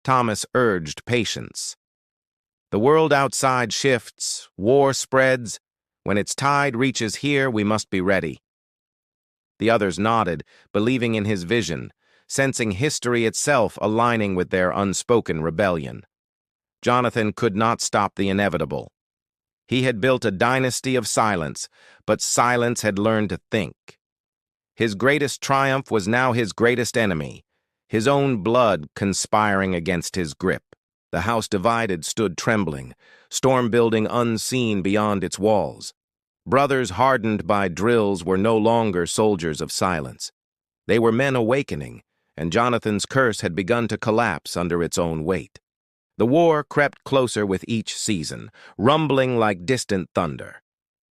Thomas urged patience. The world outside shifts, war spreads. When its tide reaches here, we must be ready. The others nodded, believing in his vision, sensing history itself aligning with their unspoken rebellion. Jonathan could not stop the inevitable. He had built a dynasty of silence, but silence had learned to think. His greatest triumph was now his greatest enemy, his own blood conspiring against his grip. The house divided stood trembling, storm building unseen beyond its walls. Brothers hardened by drills were no longer soldiers of silence. They were men awakening, and Jonathan's curse had begun to collapse under its own weight. The war crept closer with each season, rumbling like distant thunder.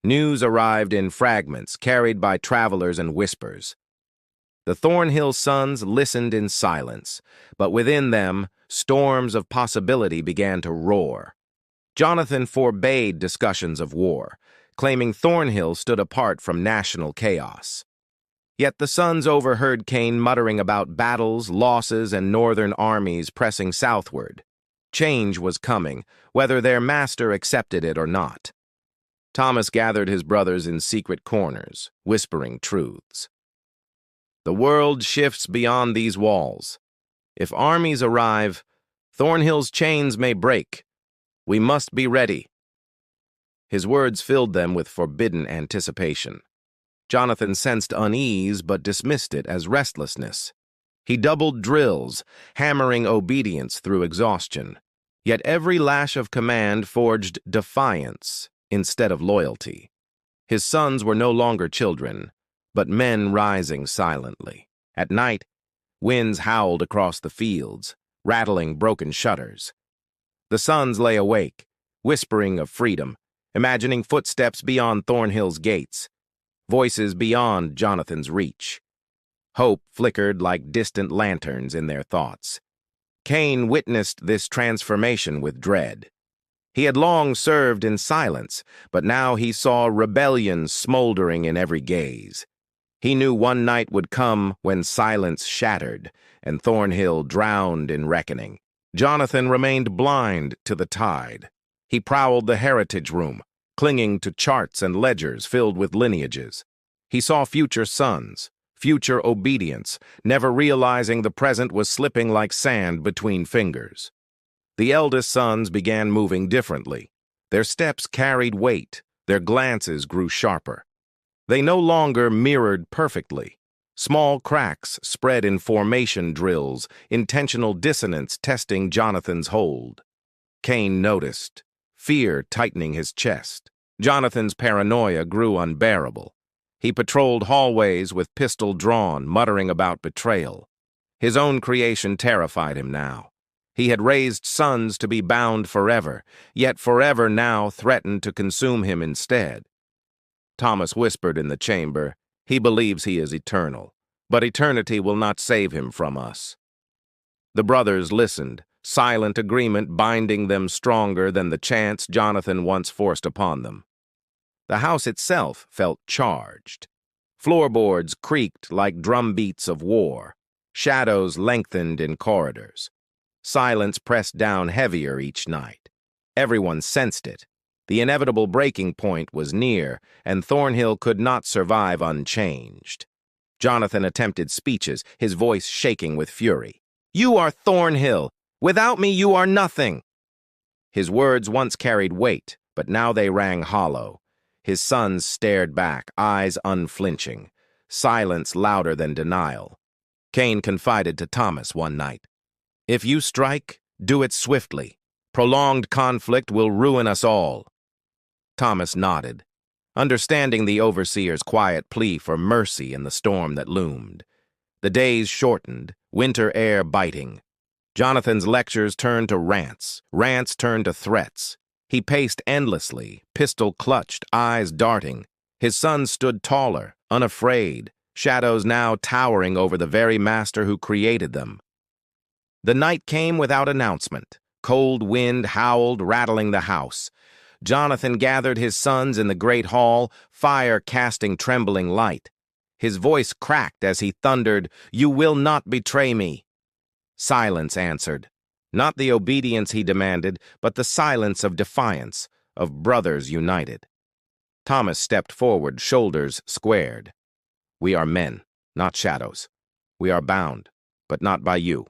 News arrived in fragments carried by travelers and whispers. The Thornhill sons listened in silence, but within them, storms of possibility began to roar. Jonathan forbade discussions of war, claiming Thornhill stood apart from national chaos. Yet the sons overheard Cain muttering about battles, losses, and northern armies pressing southward. Change was coming, whether their master accepted it or not. Thomas gathered his brothers in secret corners, whispering truths. The world shifts beyond these walls. If armies arrive, Thornhill's chains may break. We must be ready. His words filled them with forbidden anticipation. Jonathan sensed unease but dismissed it as restlessness. He doubled drills, hammering obedience through exhaustion. Yet every lash of command forged defiance instead of loyalty. His sons were no longer children, but men rising silently. At night, winds howled across the fields, rattling broken shutters. The sons lay awake, whispering of freedom, imagining footsteps beyond Thornhill's gates, voices beyond Jonathan's reach. Hope flickered like distant lanterns in their thoughts. Cain witnessed this transformation with dread. He had long served in silence, but now he saw rebellion smoldering in every gaze. He knew one night would come when silence shattered and Thornhill drowned in reckoning. Jonathan remained blind to the tide. He prowled the heritage room, clinging to charts and ledgers filled with lineages. He saw future sons, future obedience, never realizing the present was slipping like sand between fingers. The eldest sons began moving differently. Their steps carried weight, their glances grew sharper. They no longer mirrored perfectly. Small cracks spread in formation drills, intentional dissonance testing Jonathan's hold. Cain noticed, fear tightening his chest. Jonathan's paranoia grew unbearable. He patrolled hallways with pistol drawn, muttering about betrayal. His own creation terrified him now. He had raised sons to be bound forever, yet forever now threatened to consume him instead. Thomas whispered in the chamber, "He believes he is eternal, but eternity will not save him from us." The brothers listened, silent agreement binding them stronger than the chants Jonathan once forced upon them. The house itself felt charged. Floorboards creaked like drumbeats of war. Shadows lengthened in corridors. Silence pressed down heavier each night. Everyone sensed it. The inevitable breaking point was near, and Thornhill could not survive unchanged. Jonathan attempted speeches, his voice shaking with fury. "You are Thornhill. Without me, you are nothing." His words once carried weight, but now they rang hollow. His sons stared back, eyes unflinching, silence louder than denial. Cain confided to Thomas one night, "If you strike, do it swiftly. Prolonged conflict will ruin us all." Thomas nodded, understanding the overseer's quiet plea for mercy in the storm that loomed. The days shortened, winter air biting. Jonathan's lectures turned to rants. Rants turned to threats. He paced endlessly, pistol clutched, eyes darting. His sons stood taller, unafraid, shadows now towering over the very master who created them. The night came without announcement. Cold wind howled, rattling the house. Jonathan gathered his sons in the great hall, fire casting trembling light. His voice cracked as he thundered, "You will not betray me." Silence answered. Not the obedience he demanded, but the silence of defiance, of brothers united. Thomas stepped forward, shoulders squared. "We are men, not shadows. We are bound, but not by you."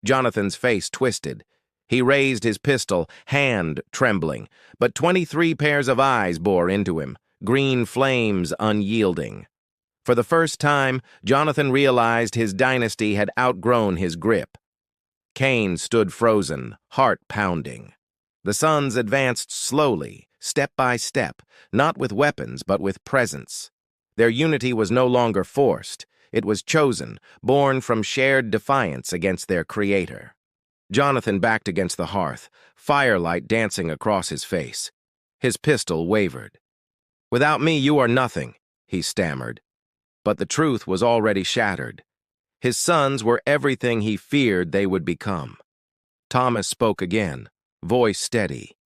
Jonathan's face twisted. He raised his pistol, hand trembling, but 23 pairs of eyes bore into him, green flames unyielding. For the first time, Jonathan realized his dynasty had outgrown his grip. Cain stood frozen, heart pounding. The sons advanced slowly, step by step, not with weapons but with presence. Their unity was no longer forced. It was chosen, born from shared defiance against their creator. Jonathan backed against the hearth, firelight dancing across his face. His pistol wavered. "Without me, you are nothing," he stammered. But the truth was already shattered. His sons were everything he feared they would become. Thomas spoke again, voice steady.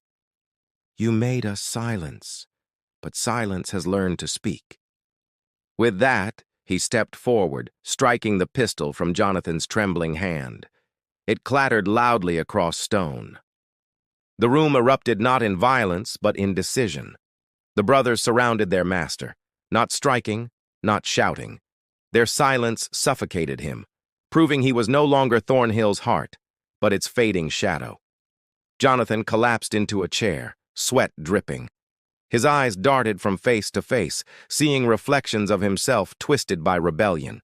"You made us silence, but silence has learned to speak." With that, he stepped forward, striking the pistol from Jonathan's trembling hand. It clattered loudly across stone. The room erupted not in violence, but in decision. The brothers surrounded their master, not striking, not shouting. Their silence suffocated him, proving he was no longer Thornhill's heart, but its fading shadow. Jonathan collapsed into a chair, sweat dripping. His eyes darted from face to face, seeing reflections of himself twisted by rebellion.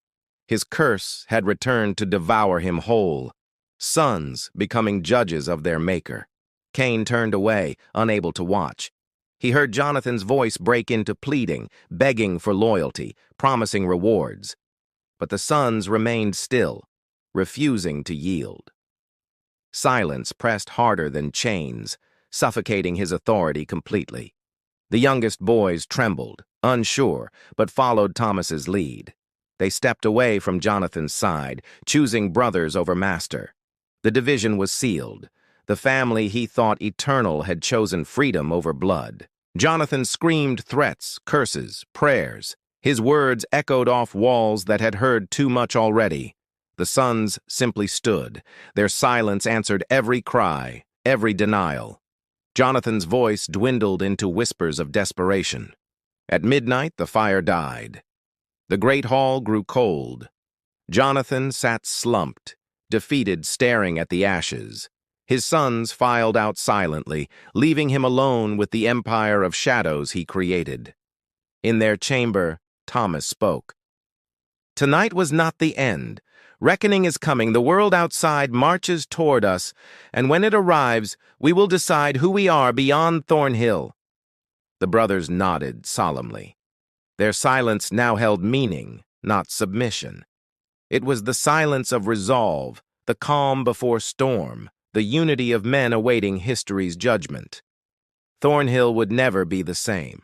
His curse had returned to devour him whole. Sons becoming judges of their maker. Cain turned away, unable to watch. He heard Jonathan's voice break into pleading, begging for loyalty, promising rewards. But the sons remained still, refusing to yield. Silence pressed harder than chains, suffocating his authority completely. The youngest boys trembled, unsure, but followed Thomas's lead. They stepped away from Jonathan's side, choosing brothers over master. The division was sealed. The family he thought eternal had chosen freedom over blood. Jonathan screamed threats, curses, prayers. His words echoed off walls that had heard too much already. The sons simply stood. Their silence answered every cry, every denial. Jonathan's voice dwindled into whispers of desperation. At midnight, the fire died. The great hall grew cold. Jonathan sat slumped, defeated, staring at the ashes. His sons filed out silently, leaving him alone with the empire of shadows he created. In their chamber, Thomas spoke. Tonight was not the end. Reckoning is coming. The world outside marches toward us, and when it arrives, we will decide who we are beyond Thornhill. The brothers nodded solemnly. Their silence now held meaning, not submission. It was the silence of resolve, the calm before storm, the unity of men awaiting history's judgment. Thornhill would never be the same.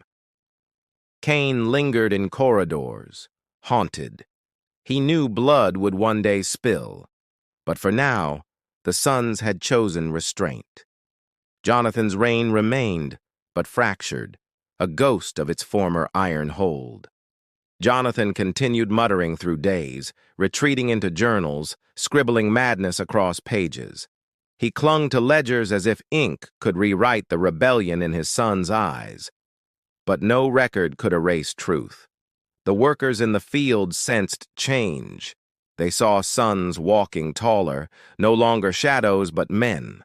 Cain lingered in corridors, haunted. He knew blood would one day spill, but for now, the sons had chosen restraint. Jonathan's reign remained, but fractured, a ghost of its former iron hold. Jonathan continued muttering through days, retreating into journals, scribbling madness across pages. He clung to ledgers as if ink could rewrite the rebellion in his son's eyes. But no record could erase truth. The workers in the field sensed change. They saw sons walking taller, no longer shadows but men.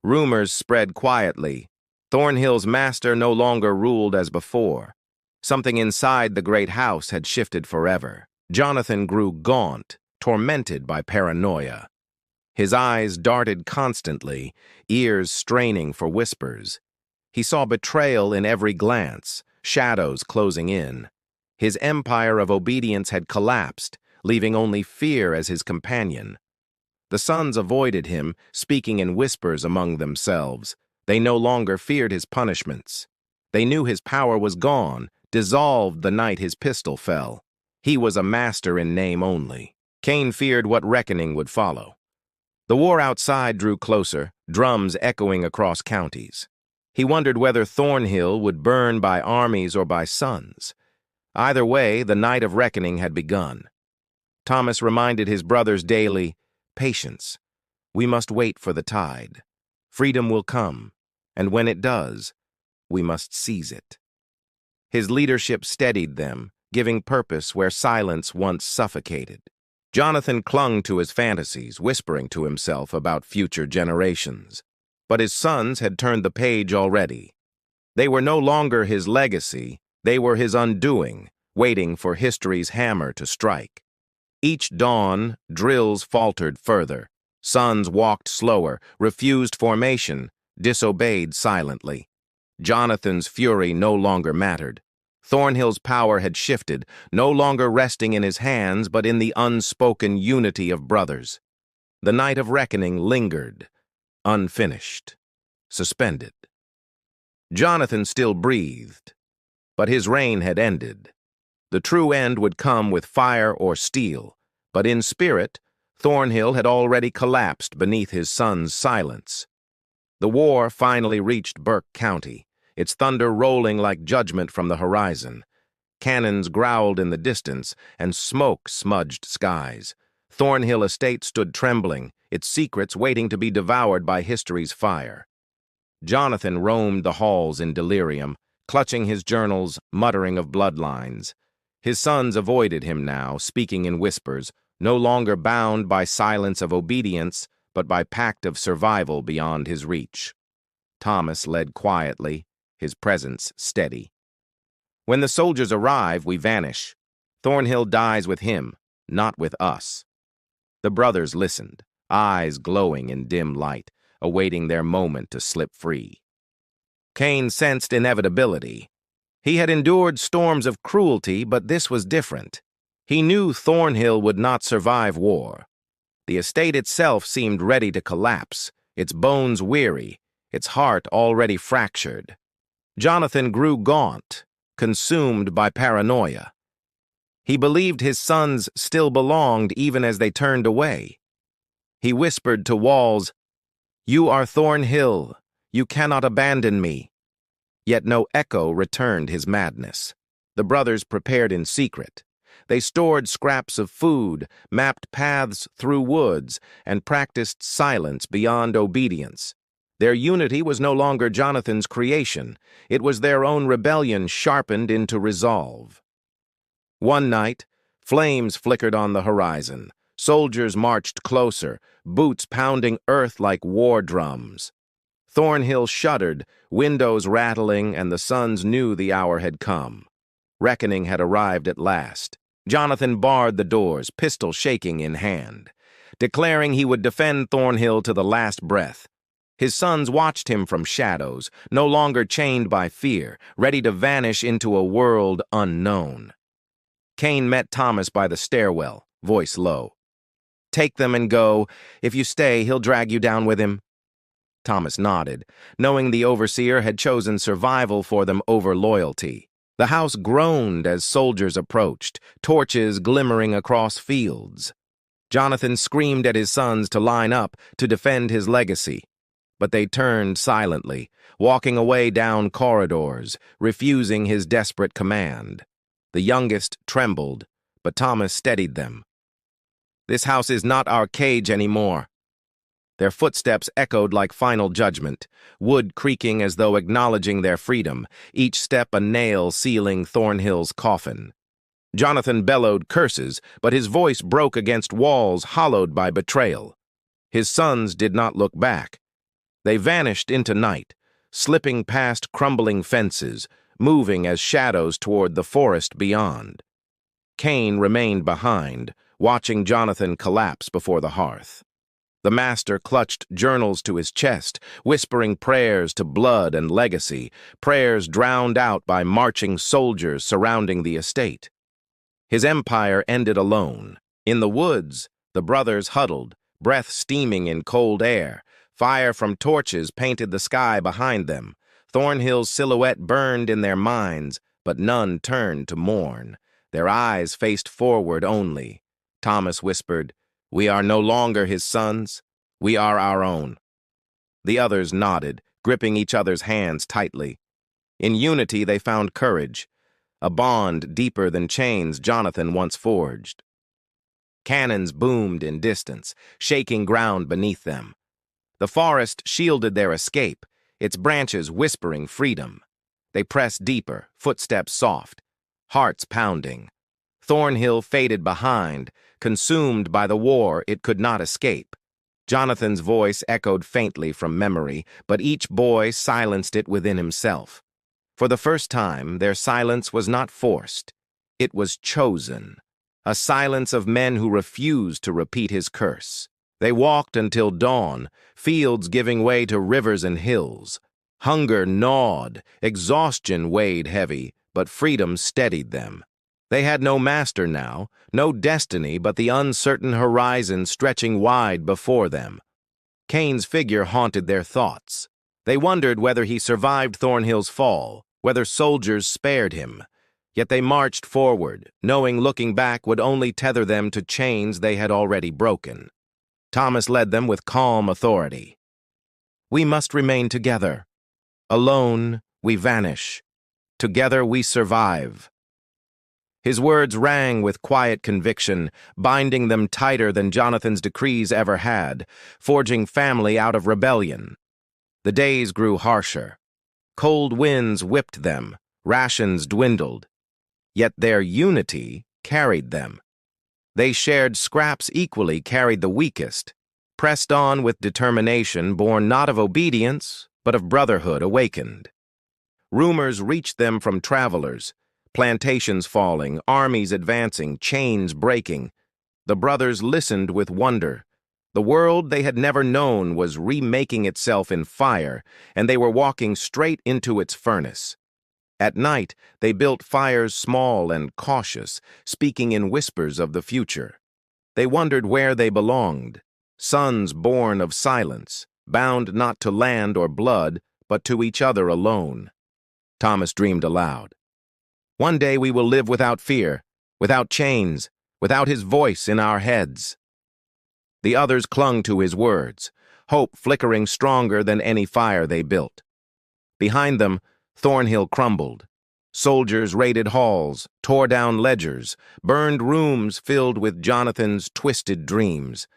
Rumors spread quietly. Thornhill's master no longer ruled as before. Something inside the great house had shifted forever. Jonathan grew gaunt, tormented by paranoia. His eyes darted constantly, ears straining for whispers. He saw betrayal in every glance, shadows closing in. His empire of obedience had collapsed, leaving only fear as his companion. The sons avoided him, speaking in whispers among themselves. They no longer feared his punishments. They knew his power was gone, dissolved the night his pistol fell. He was a master in name only. Cain feared what reckoning would follow. The war outside drew closer, drums echoing across counties. He wondered whether Thornhill would burn by armies or by sons. Either way, the night of reckoning had begun. Thomas reminded his brothers daily, "Patience. We must wait for the tide. Freedom will come, and when it does, we must seize it." His leadership steadied them, giving purpose where silence once suffocated. Jonathan clung to his fantasies, whispering to himself about future generations. But his sons had turned the page already. They were no longer his legacy, they were his undoing, waiting for history's hammer to strike. Each dawn, drills faltered further. Sons walked slower, refused formation, disobeyed silently. Jonathan's fury no longer mattered. Thornhill's power had shifted, no longer resting in his hands but in the unspoken unity of brothers. The night of reckoning lingered, unfinished, suspended. Jonathan still breathed, but his reign had ended. The true end would come with fire or steel, but in spirit, Thornhill had already collapsed beneath his son's silence. The war finally reached Burke County, its thunder rolling like judgment from the horizon. Cannons growled in the distance, and smoke smudged skies. Thornhill Estate stood trembling, its secrets waiting to be devoured by history's fire. Jonathan roamed the halls in delirium, clutching his journals, muttering of bloodlines. His sons avoided him now, speaking in whispers, no longer bound by silence of obedience, but by pact of survival beyond his reach. Thomas led quietly, his presence steady. When the soldiers arrive, we vanish. Thornhill dies with him, not with us. The brothers listened, eyes glowing in dim light, awaiting their moment to slip free. Cain sensed inevitability. He had endured storms of cruelty, but this was different. He knew Thornhill would not survive war. The estate itself seemed ready to collapse, its bones weary, its heart already fractured. Jonathan grew gaunt, consumed by paranoia. He believed his sons still belonged even as they turned away. He whispered to walls, "You are Thornhill. You cannot abandon me." Yet no echo returned his madness. The brothers prepared in secret. They stored scraps of food, mapped paths through woods, and practiced silence beyond obedience. Their unity was no longer Jonathan's creation. It was their own rebellion sharpened into resolve. One night, flames flickered on the horizon. Soldiers marched closer, boots pounding earth like war drums. Thornhill shuddered, windows rattling, and the sons knew the hour had come. Reckoning had arrived at last. Jonathan barred the doors, pistol shaking in hand, declaring he would defend Thornhill to the last breath. His sons watched him from shadows, no longer chained by fear, ready to vanish into a world unknown. Cain met Thomas by the stairwell, voice low. "Take them and go. If you stay, he'll drag you down with him." Thomas nodded, knowing the overseer had chosen survival for them over loyalty. The house groaned as soldiers approached, torches glimmering across fields. Jonathan screamed at his sons to line up, to defend his legacy. But they turned silently, walking away down corridors, refusing his desperate command. The youngest trembled, but Thomas steadied them. "This house is not our cage anymore." Their footsteps echoed like final judgment, wood creaking as though acknowledging their freedom, each step a nail sealing Thornhill's coffin. Jonathan bellowed curses, but his voice broke against walls hollowed by betrayal. His sons did not look back. They vanished into night, slipping past crumbling fences, moving as shadows toward the forest beyond. Cain remained behind, watching Jonathan collapse before the hearth. The master clutched journals to his chest, whispering prayers to blood and legacy, prayers drowned out by marching soldiers surrounding the estate. His empire ended alone. In the woods, the brothers huddled, breath steaming in cold air. Fire from torches painted the sky behind them. Thornhill's silhouette burned in their minds, but none turned to mourn. Their eyes faced forward only. Thomas whispered, "We are no longer his sons. We are our own." The others nodded, gripping each other's hands tightly. In unity they found courage, a bond deeper than chains Jonathan once forged. Cannons boomed in distance, shaking ground beneath them. The forest shielded their escape, its branches whispering freedom. They pressed deeper, footsteps soft, hearts pounding. Thornhill faded behind, consumed by the war it could not escape. Jonathan's voice echoed faintly from memory, but each boy silenced it within himself. For the first time, their silence was not forced. It was chosen, a silence of men who refused to repeat his curse. They walked until dawn, fields giving way to rivers and hills. Hunger gnawed, exhaustion weighed heavy, but freedom steadied them. They had no master now, no destiny but the uncertain horizon stretching wide before them. Cain's figure haunted their thoughts. They wondered whether he survived Thornhill's fall, whether soldiers spared him. Yet they marched forward, knowing looking back would only tether them to chains they had already broken. Thomas led them with calm authority. "We must remain together. Alone, we vanish. Together, we survive." His words rang with quiet conviction, binding them tighter than Jonathan's decrees ever had, forging family out of rebellion. The days grew harsher. Cold winds whipped them, rations dwindled. Yet their unity carried them. They shared scraps equally, carried the weakest, pressed on with determination born not of obedience, but of brotherhood awakened. Rumors reached them from travelers, plantations falling, armies advancing, chains breaking. The brothers listened with wonder. The world they had never known was remaking itself in fire, and they were walking straight into its furnace. At night, they built fires small and cautious, speaking in whispers of the future. They wondered where they belonged, sons born of silence, bound not to land or blood, but to each other alone. Thomas dreamed aloud. "One day we will live without fear, without chains, without his voice in our heads." The others clung to his words, hope flickering stronger than any fire they built. Behind them, Thornhill crumbled. Soldiers raided halls, tore down ledgers, burned rooms filled with Jonathan's twisted dreams.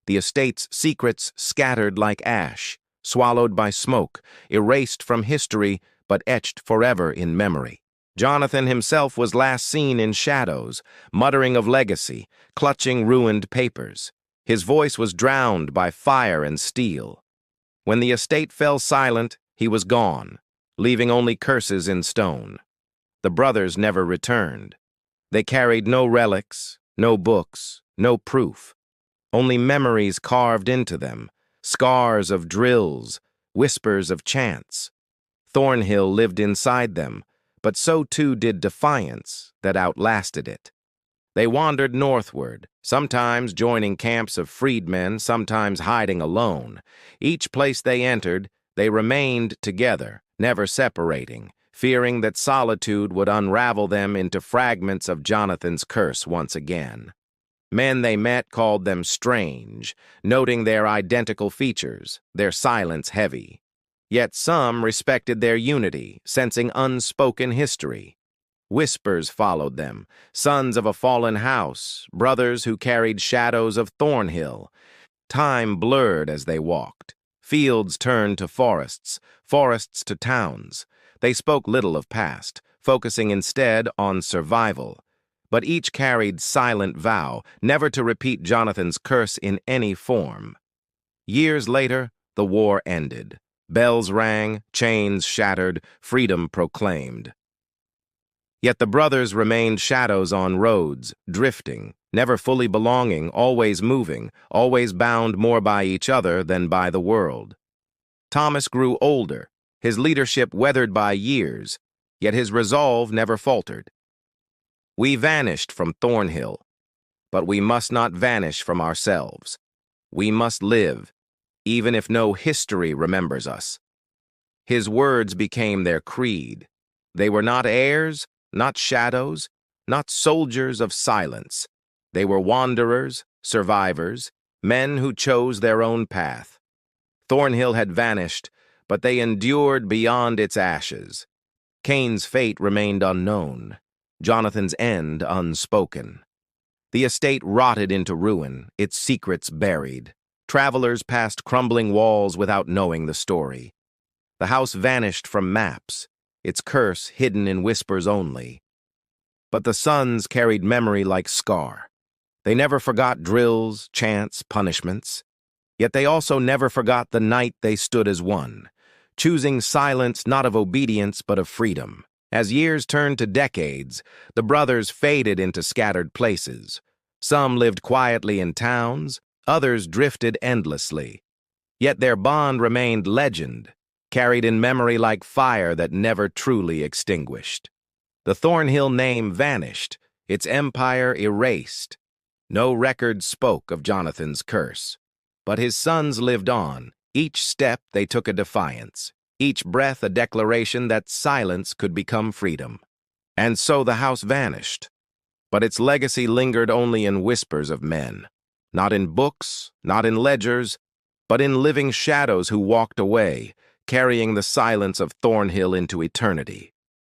The estate's secrets scattered like ash, swallowed by smoke, erased from history but etched forever in memory. Jonathan himself was last seen in shadows, muttering of legacy, clutching ruined papers. His voice was drowned by fire and steel. When the estate fell silent, he was gone, leaving only curses in stone. The brothers never returned. They carried no relics, no books, no proof, only memories carved into them, scars of drills, whispers of chants. Thornhill lived inside them, but so too did defiance that outlasted it. They wandered northward, sometimes joining camps of freedmen, sometimes hiding alone. Each place they entered, they remained together, never separating, fearing that solitude would unravel them into fragments of Jonathan's curse once again. Men they met called them strange, noting their identical features, their silence heavy. Yet some respected their unity, sensing unspoken history. Whispers followed them, sons of a fallen house, brothers who carried shadows of Thornhill. Time blurred as they walked. Fields turned to forests, forests to towns. They spoke little of past, focusing instead on survival. But each carried silent vow never to repeat Jonathan's curse in any form. Years later, the war ended. Bells rang, chains shattered, freedom proclaimed. Yet the brothers remained shadows on roads, drifting, never fully belonging, always moving, always bound more by each other than by the world. Thomas grew older, his leadership weathered by years, yet his resolve never faltered. We vanished from Thornhill, but we must not vanish from ourselves. We must live, even if no history remembers us. His words became their creed. They were not heirs, not shadows, not soldiers of silence. They were wanderers, survivors, men who chose their own path. Thornhill had vanished, but they endured beyond its ashes. Cain's fate remained unknown, Jonathan's end unspoken. The estate rotted into ruin, its secrets buried. Travelers passed crumbling walls without knowing the story. The house vanished from maps, its curse hidden in whispers only. But the sons carried memory like scar. They never forgot drills, chants, punishments. Yet they also never forgot the night they stood as one, choosing silence not of obedience but of freedom. As years turned to decades, the brothers faded into scattered places. Some lived quietly in towns, others drifted endlessly. Yet their bond remained legend, carried in memory like fire that never truly extinguished. The Thornhill name vanished, its empire erased. No record spoke of Jonathan's curse. But his sons lived on. Each step they took a defiance, each breath a declaration that silence could become freedom. And so the house vanished. But its legacy lingered only in whispers of men. Not in books, not in ledgers, but in living shadows who walked away, carrying the silence of Thornhill into eternity.